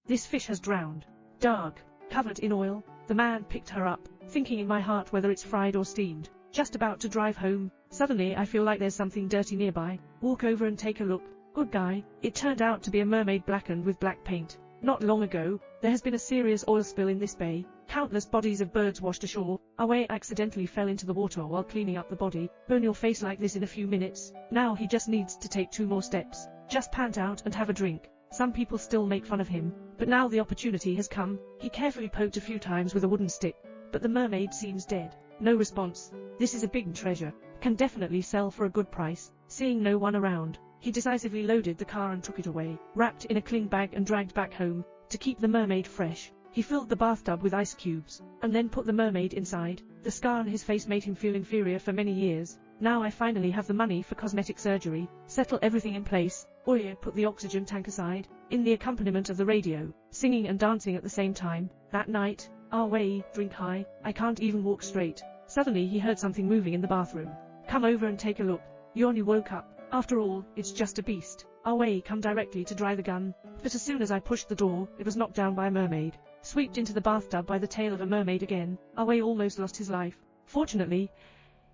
This fish has drowned. Dark, covered in oil. The man picked her up, thinking in my heart whether it's fried or steamed. Just about to drive home, suddenly I feel like there's something dirty nearby. Walk over and take a look. Good guy. It turned out to be a mermaid blackened with black paint. Not long ago, there has been a serious oil spill in this bay. Countless bodies of birds washed ashore. Away accidentally fell into the water while cleaning up the body. Burn your face like this in a few minutes. Now he just needs to take 2 more steps. Just pant out and have a drink. Some people still make fun of him, but now the opportunity has come. He carefully poked a few times with a wooden stick, but the mermaid seems dead. No response. This is a big treasure. Can definitely sell for a good price. Seeing no one around, he decisively loaded the car and took it away, wrapped in a cling bag and dragged back home. To keep the mermaid fresh, he filled the bathtub with ice cubes, and then put the mermaid inside. The scar on his face made him feel inferior for many years. Now I finally have the money for cosmetic surgery. Settle everything in place. Oye put the oxygen tank aside, in the accompaniment of the radio, singing and dancing at the same time. That night, our way, drink high, I can't even walk straight. Suddenly he heard something moving in the bathroom. Come over and take a look. You only woke up. After all, it's just a beast. Away come directly to dry the gun, but as soon as I pushed the door, it was knocked down by a mermaid. Swept into the bathtub by the tail of a mermaid again. Away almost lost his life. Fortunately,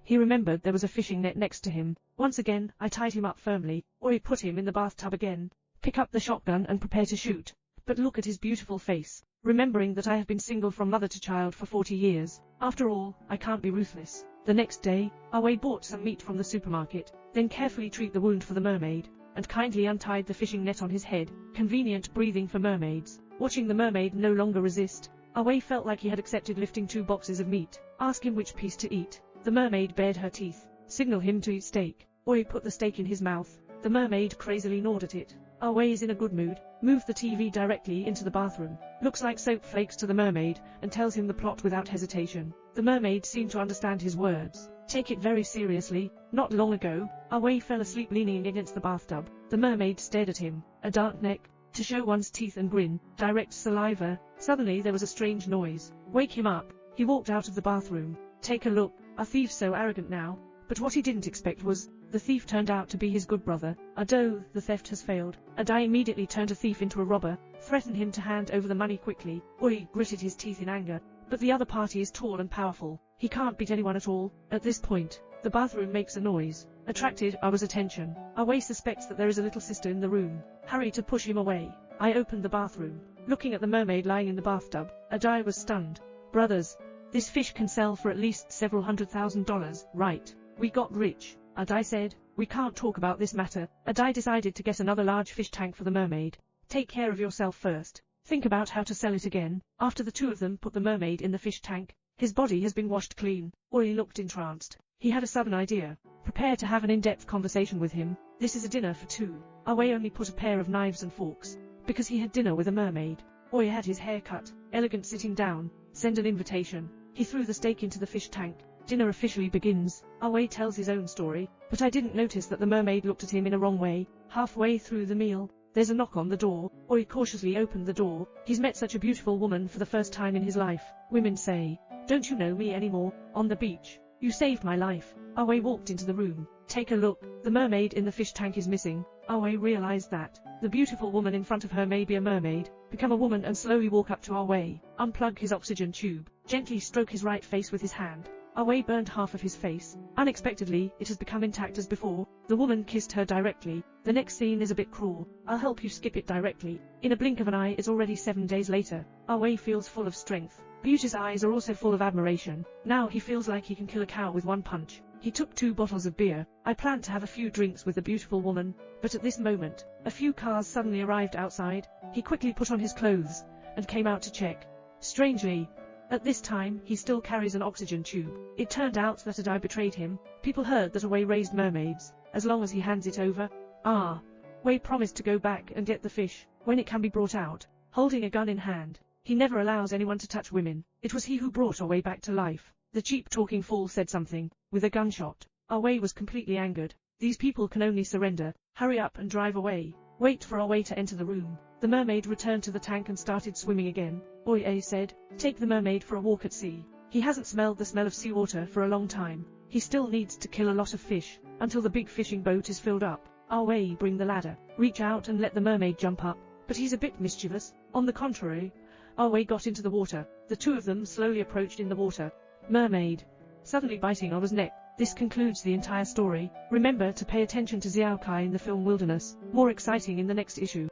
he remembered there was a fishing net next to him. Once again, I tied him up firmly, or he put him in the bathtub again. Pick up the shotgun and prepare to shoot. But look at his beautiful face. Remembering that I have been single from mother to child for 40 years. After all, I can't be ruthless. The next day, Away bought some meat from the supermarket, then carefully treated the wound for the mermaid, and kindly untied the fishing net on his head. Convenient breathing for mermaids. Watching the mermaid no longer resist, Away felt like he had accepted lifting 2 boxes of meat. Ask him which piece to eat. The mermaid bared her teeth. Signal him to eat steak. Away put the steak in his mouth. The mermaid crazily gnawed at it. Away is in a good mood. Moved the TV directly into the bathroom. Looks like soap flakes to the mermaid, and tells him the plot without hesitation. The mermaid seemed to understand his words. Take it very seriously. Not long ago, Away fell asleep leaning against the bathtub. The mermaid stared at him. A dark neck, to show one's teeth and grin, direct saliva. Suddenly there was a strange noise. Wake him up. He walked out of the bathroom. Take a look. A thief so arrogant now. But what he didn't expect was, the thief turned out to be his good brother. Although the theft has failed, Adai immediately turned a thief into a robber, threatened him to hand over the money quickly. Oi gritted his teeth in anger. But the other party is tall and powerful. He can't beat anyone at all. At this point, the bathroom makes a noise. Attracted Awa's attention. Away suspects that there is a little sister in the room. Hurry to push him away. I opened the bathroom. Looking at the mermaid lying in the bathtub, Adai was stunned. Brothers, this fish can sell for at least several $100,000, right? We got rich. Adai said, we can't talk about this matter. Adai decided to get another large fish tank for the mermaid. Take care of yourself first. Think about how to sell it again. After the two of them put the mermaid in the fish tank, his body has been washed clean. Oi looked entranced. He had a sudden idea. Prepare to have an in-depth conversation with him. This is a dinner for 2. Away only put a pair of knives and forks, because he had dinner with a mermaid. Oi had his hair cut, elegant sitting down. Send an invitation. He threw the steak into the fish tank. Dinner officially begins. Away tells his own story, but I didn't notice that the mermaid looked at him in a wrong way. Halfway through the meal, there's a knock on the door. Oi cautiously opened the door. He's met such a beautiful woman for the first time in his life. Women say, don't you know me anymore? On the beach. You saved my life. Away walked into the room. Take a look. The mermaid in the fish tank is missing. Away realized that the beautiful woman in front of her may be a mermaid. Become a woman and slowly walk up to Away. Unplug his oxygen tube. Gently stroke his right face with his hand. Away burned half of his face. Unexpectedly, it has become intact as before. The woman kissed her directly. The next scene is a bit cruel. I'll help you skip it directly. In a blink of an eye, it's already 7 days later. Away feels full of strength. Beauty's eyes are also full of admiration. Now he feels like he can kill a cow with 1 punch. He took 2 bottles of beer. I planned to have a few drinks with the beautiful woman, but at this moment, a few cars suddenly arrived outside. He quickly put on his clothes and came out to check. Strangely, at this time, he still carries an oxygen tube. It turned out that Adai betrayed him. People heard that Away raised mermaids. As long as he hands it over. Way promised to go back and get the fish, when it can be brought out, holding a gun in hand. He never allows anyone to touch women. It was he who brought Away back to life. The cheap talking fool said something, with a gunshot. Away was completely angered. These people can only surrender. Hurry up and drive away. Wait for Away to enter the room. The mermaid returned to the tank and started swimming again. Oye said, take the mermaid for a walk at sea. He hasn't smelled the smell of seawater for a long time. He still needs to kill a lot of fish, until the big fishing boat is filled up. Away bring the ladder. Reach out and let the mermaid jump up. But he's a bit mischievous. On the contrary, our way got into the water. The two of them slowly approached in the water. Mermaid, suddenly biting Olga's neck. This concludes the entire story. Remember to pay attention to Xiao Kai in the film Wilderness. More exciting in the next issue.